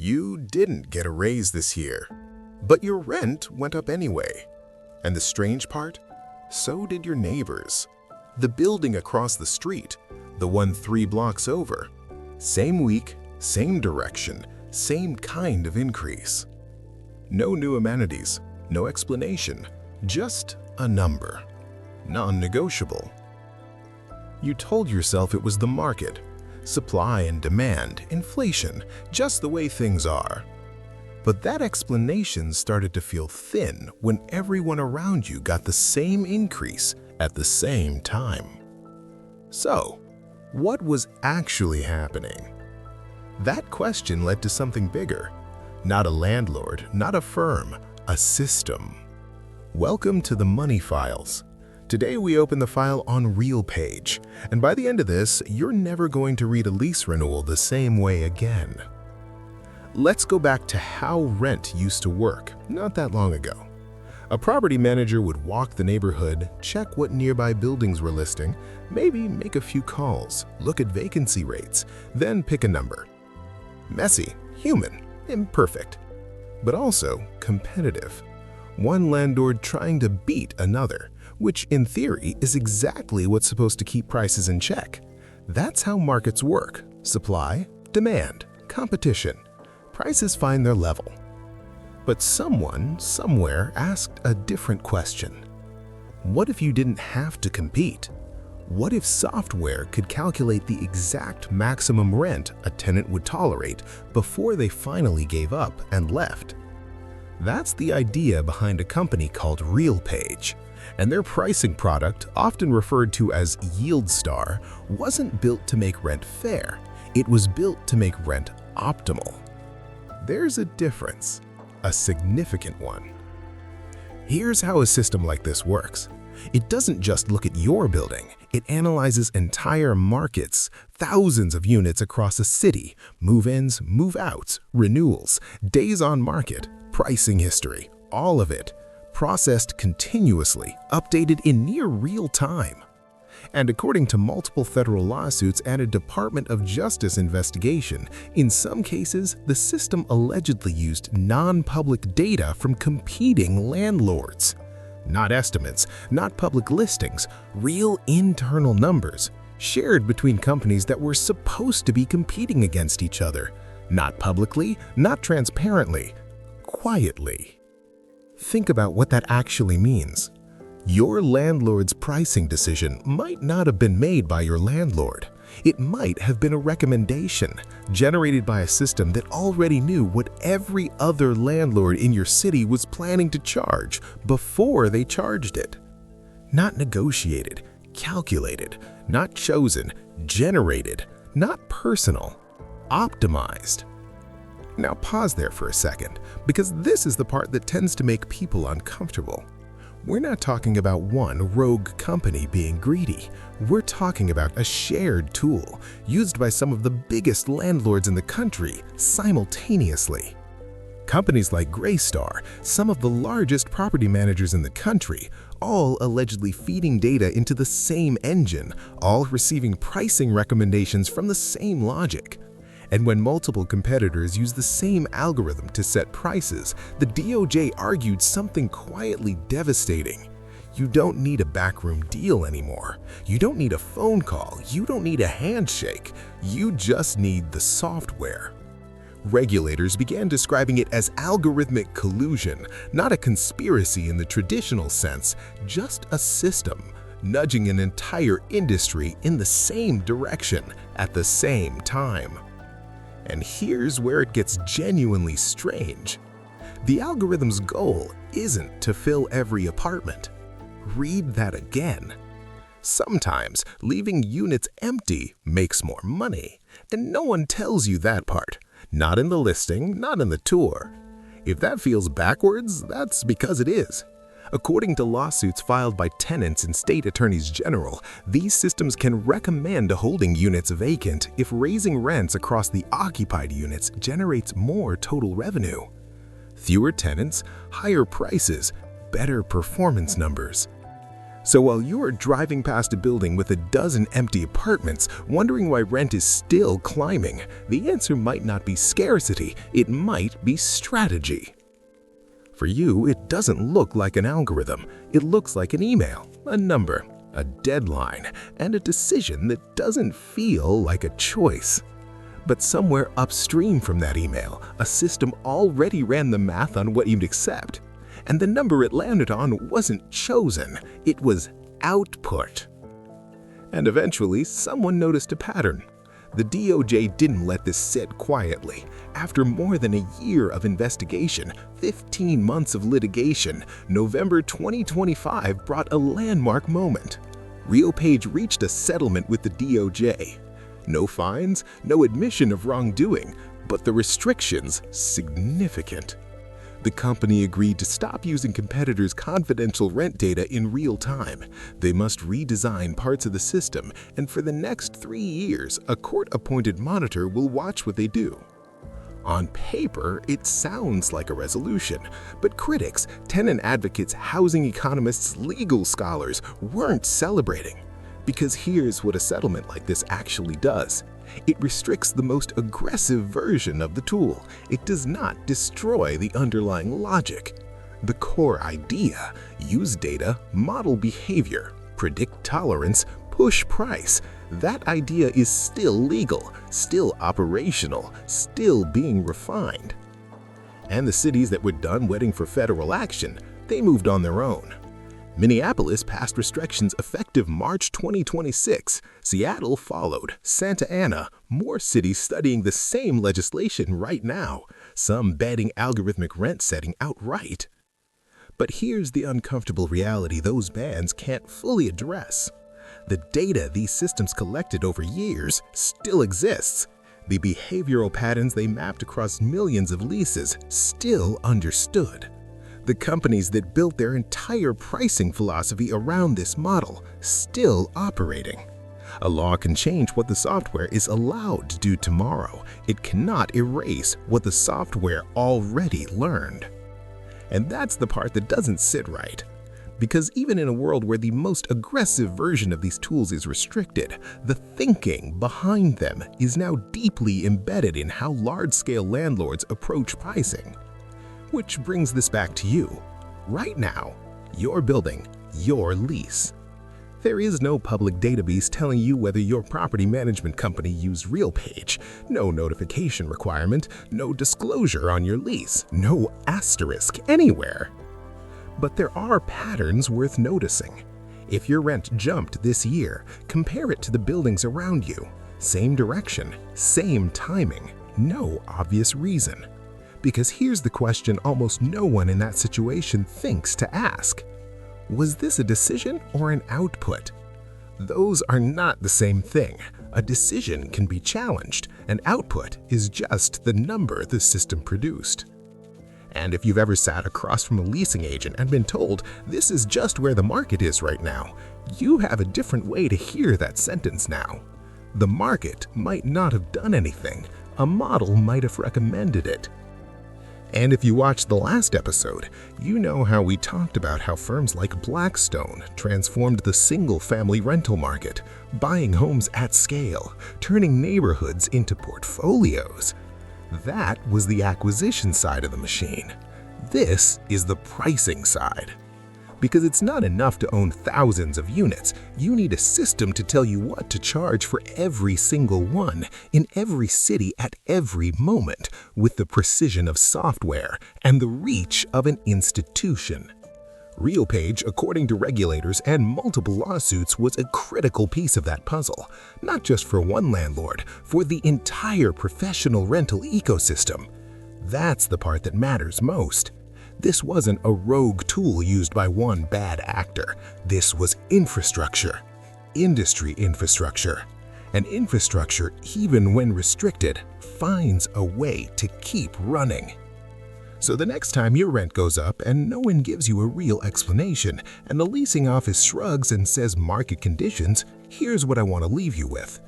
You didn't get a raise this year, but your rent went up anyway. And the strange part? So did your neighbors. The building across the street, the one 3 blocks over. Same week, same direction, same kind of increase. No new amenities, no explanation, just a number. Non-negotiable. You told yourself it was the market, supply and demand, inflation, just the way things are. But that explanation started to feel thin when everyone around you got the same increase at the same time. So, what was actually happening? That question led to something bigger. Not a landlord, not a firm, a system. Welcome to the Money Files. Today we open the file on RealPage, and by the end of this, you're never going to read a lease renewal the same way again. Let's go back to how rent used to work not that long ago. A property manager would walk the neighborhood, check what nearby buildings were listing, maybe make a few calls, look at vacancy rates, then pick a number. Messy, human, imperfect, but also competitive. One landlord trying to beat another, which in theory is exactly what's supposed to keep prices in check. That's how markets work. Supply, demand, competition. Prices find their level. But someone, somewhere, asked a different question. What if you didn't have to compete? What if software could calculate the exact maximum rent a tenant would tolerate before they finally gave up and left? That's the idea behind a company called RealPage, and their pricing product, often referred to as YieldStar, wasn't built to make rent fair. It was built to make rent optimal. There's a difference, a significant one. Here's how a system like this works. It doesn't just look at your building, it analyzes entire markets, thousands of units across a city, move-ins, move-outs, renewals, days on market, pricing history, all of it, processed continuously, updated in near real time. And according to multiple federal lawsuits and a Department of Justice investigation, in some cases, the system allegedly used non-public data from competing landlords. Not estimates, not public listings, real internal numbers, shared between companies that were supposed to be competing against each other. Not publicly, not transparently, quietly. Think about what that actually means. Your landlord's pricing decision might not have been made by your landlord. It might have been a recommendation generated by a system that already knew what every other landlord in your city was planning to charge before they charged it. Not negotiated, calculated, not chosen, generated, not personal, optimized. Now pause there for a second, because this is the part that tends to make people uncomfortable. We're not talking about one rogue company being greedy. We're talking about a shared tool used by some of the biggest landlords in the country simultaneously. Companies like YieldStar, some of the largest property managers in the country, all allegedly feeding data into the same engine, all receiving pricing recommendations from the same logic. And when multiple competitors use the same algorithm to set prices, the DOJ argued something quietly devastating. You don't need a backroom deal anymore. You don't need a phone call. You don't need a handshake. You just need the software. Regulators began describing it as algorithmic collusion, not a conspiracy in the traditional sense, just a system, nudging an entire industry in the same direction at the same time. And here's where it gets genuinely strange. The algorithm's goal isn't to fill every apartment. Read that again. Sometimes leaving units empty makes more money, and no one tells you that part. Not in the listing, not in the tour. If that feels backwards, that's because it is. According to lawsuits filed by tenants and state attorneys general, these systems can recommend holding units vacant if raising rents across the occupied units generates more total revenue. Fewer tenants, higher prices, better performance numbers. So while you are driving past a building with a dozen empty apartments, wondering why rent is still climbing, the answer might not be scarcity, it might be strategy. For you, it doesn't look like an algorithm. It looks like an email, a number, a deadline, and a decision that doesn't feel like a choice. But somewhere upstream from that email, a system already ran the math on what you'd accept. And the number it landed on wasn't chosen, it was output. And eventually, someone noticed a pattern. The DOJ didn't let this sit quietly. After more than a year of investigation, 15 months of litigation, November 2025 brought a landmark moment. RealPage reached a settlement with the DOJ. No fines, no admission of wrongdoing, but the restrictions significant. The company agreed to stop using competitors' confidential rent data in real time. They must redesign parts of the system, and for the next 3 years, a court-appointed monitor will watch what they do. On paper, it sounds like a resolution, but critics, tenant advocates, housing economists, legal scholars weren't celebrating. Because here's what a settlement like this actually does. It restricts the most aggressive version of the tool. It does not destroy the underlying logic. The core idea, use data, model behavior, predict tolerance, push price. That idea is still legal, still operational, still being refined. And the cities that were done waiting for federal action, they moved on their own. Minneapolis passed restrictions effective March 2026. Seattle followed. Santa Ana, more cities studying the same legislation right now, some banning algorithmic rent setting outright. But here's the uncomfortable reality those bans can't fully address. The data these systems collected over years still exists. The behavioral patterns they mapped across millions of leases still understood. The companies that built their entire pricing philosophy around this model still operating. A law can change what the software is allowed to do tomorrow. It cannot erase what the software already learned. And that's the part that doesn't sit right. Because even in a world where the most aggressive version of these tools is restricted, the thinking behind them is now deeply embedded in how large-scale landlords approach pricing. Which brings this back to you. Right now, your building, your lease. There is no public database telling you whether your property management company used RealPage, no notification requirement, no disclosure on your lease, no asterisk anywhere. But there are patterns worth noticing. If your rent jumped this year, compare it to the buildings around you. Same direction, same timing, no obvious reason. Because here's the question almost no one in that situation thinks to ask. Was this a decision or an output? Those are not the same thing. A decision can be challenged. An output is just the number the system produced. And if you've ever sat across from a leasing agent and been told this is just where the market is right now, you have a different way to hear that sentence now. The market might not have done anything. A model might have recommended it. And if you watched the last episode, you know how we talked about how firms like Blackstone transformed the single-family rental market, buying homes at scale, turning neighborhoods into portfolios. That was the acquisition side of the machine. This is the pricing side. Because it's not enough to own thousands of units, you need a system to tell you what to charge for every single one, in every city at every moment, with the precision of software and the reach of an institution. RealPage, according to regulators and multiple lawsuits, was a critical piece of that puzzle, not just for one landlord, for the entire professional rental ecosystem. That's the part that matters most. This wasn't a rogue tool used by one bad actor. This was infrastructure, industry infrastructure. And infrastructure, even when restricted, finds a way to keep running. So the next time your rent goes up and no one gives you a real explanation, and the leasing office shrugs and says market conditions, here's what I want to leave you with.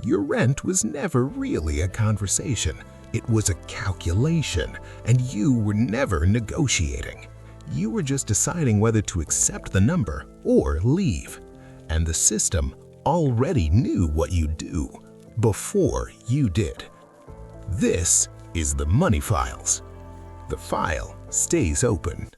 Your rent was never really a conversation. It was a calculation, and you were never negotiating. You were just deciding whether to accept the number or leave, and the system already knew what you'd do before you did. This is the money files. The file stays open.